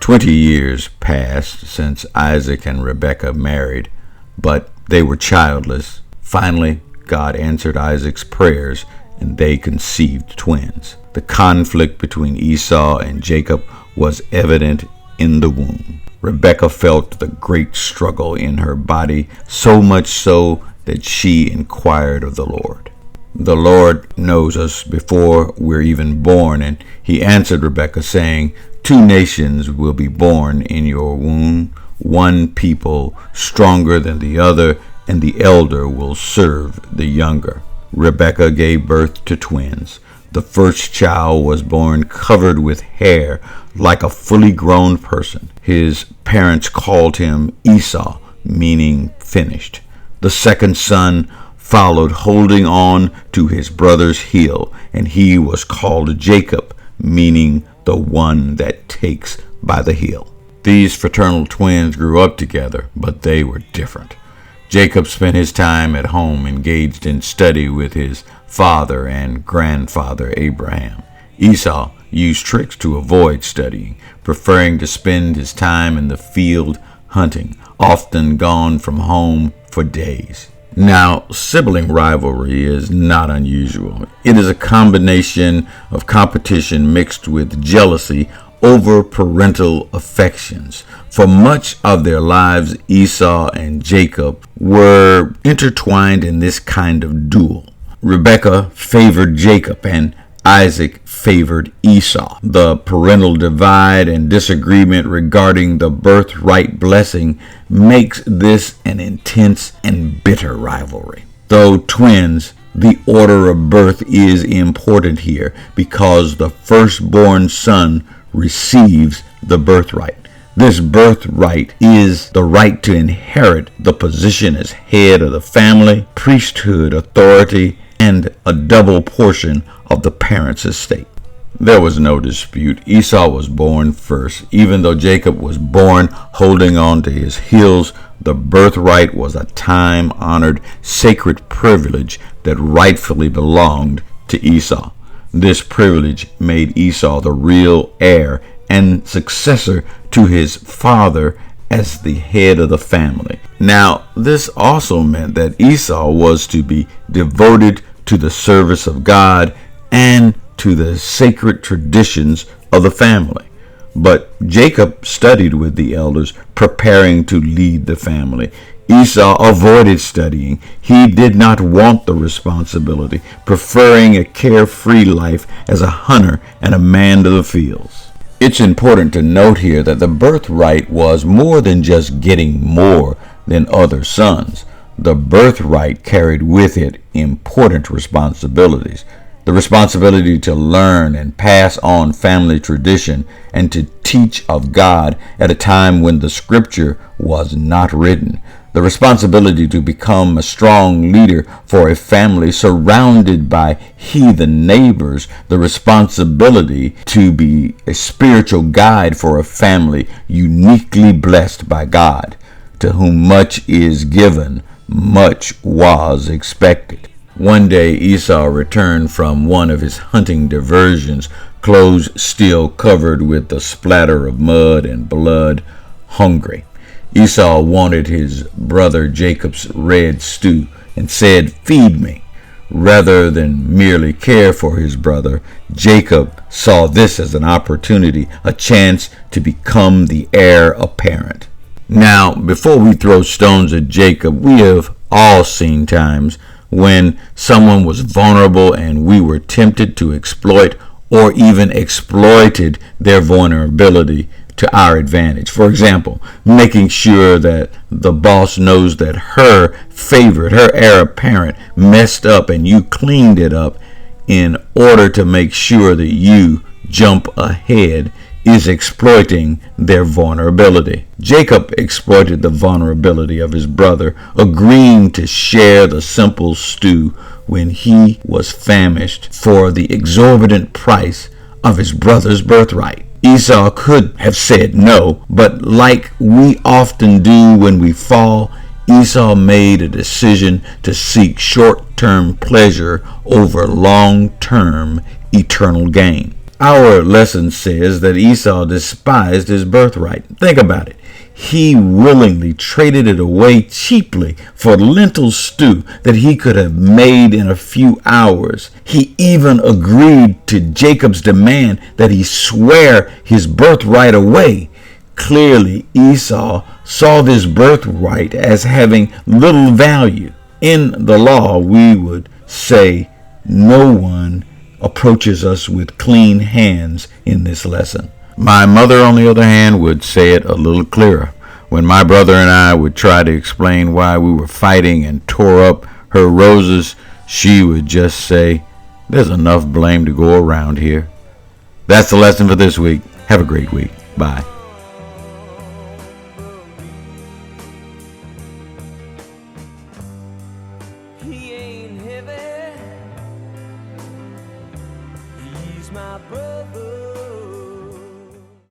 20 years passed since Isaac and Rebekah married, but they were childless. Finally, God answered Isaac's prayers, and they conceived twins. The conflict between Esau and Jacob was evident in the womb. Rebekah felt the great struggle in her body, so much so that she inquired of the Lord. The Lord knows us before we're even born, and he answered Rebekah, saying, "Two nations will be born in your womb, one people stronger than the other, and the elder will serve the younger." Rebekah gave birth to twins. The first child was born covered with hair like a fully grown person. His parents called him Esau, meaning finished. The second son followed, holding on to his brother's heel, and he was called Jacob, meaning the one that takes by the heel. These fraternal twins grew up together, but they were different. Jacob spent his time at home engaged in study with his father and grandfather Abraham. Esau used tricks to avoid studying, preferring to spend his time in the field hunting, often gone from home for days. Now, sibling rivalry is not unusual. It is a combination of competition mixed with jealousy over parental affections. For much of their lives, Esau and Jacob were intertwined in this kind of duel. Rebekah favored Jacob and Isaac favored Esau. The parental divide and disagreement regarding the birthright blessing makes this an intense and bitter rivalry. Though twins, the order of birth is important here because the firstborn son receives the birthright. This birthright is the right to inherit the position as head of the family, priesthood authority, and a double portion of the parent's estate. There was no dispute. Esau was born first. Even though Jacob was born holding on to his heels, the birthright was a time-honored sacred privilege that rightfully belonged to Esau. This privilege made Esau the real heir and successor to his father as the head of the family. Now, this also meant that Esau was to be devoted to the service of God and to the sacred traditions of the family. But Jacob studied with the elders, preparing to lead the family. Esau avoided studying. He did not want the responsibility, preferring a carefree life as a hunter and a man of the fields. It's important to note here that the birthright was more than just getting more than other sons. The birthright carried with it important responsibilities. The responsibility to learn and pass on family tradition and to teach of God at a time when the scripture was not written. The responsibility to become a strong leader for a family surrounded by heathen neighbors. The responsibility to be a spiritual guide for a family uniquely blessed by God. To whom much is given, much was expected. One day Esau returned from one of his hunting diversions, clothes still covered with the splatter of mud and blood, hungry. Esau wanted his brother Jacob's red stew and said, "Feed me." Rather than merely care for his brother, Jacob saw this as an opportunity, a chance to become the heir apparent. Now, before we throw stones at Jacob, we have all seen times when someone was vulnerable and we were tempted to exploit or even exploited their vulnerability to our advantage. For example, making sure that the boss knows that her favorite, her heir apparent, messed up and you cleaned it up in order to make sure that you jump ahead is exploiting their vulnerability. Jacob exploited the vulnerability of his brother, agreeing to share the simple stew when he was famished for the exorbitant price of his brother's birthright. Esau could have said no, but like we often do when we fall, Esau made a decision to seek short-term pleasure over long-term eternal gain. Our lesson says that Esau despised his birthright. Think about it. He willingly traded it away cheaply for lentil stew that he could have made in a few hours. He even agreed to Jacob's demand that he swear his birthright away. Clearly, Esau saw this birthright as having little value. In the law, we would say no one approaches us with clean hands in this lesson. My mother, on the other hand, would say it a little clearer. When my brother and I would try to explain why we were fighting and tore up her roses, she would just say, "There's enough blame to go around here." That's the lesson for this week. Have a great week. Bye. He ain't heavy, he's my brother.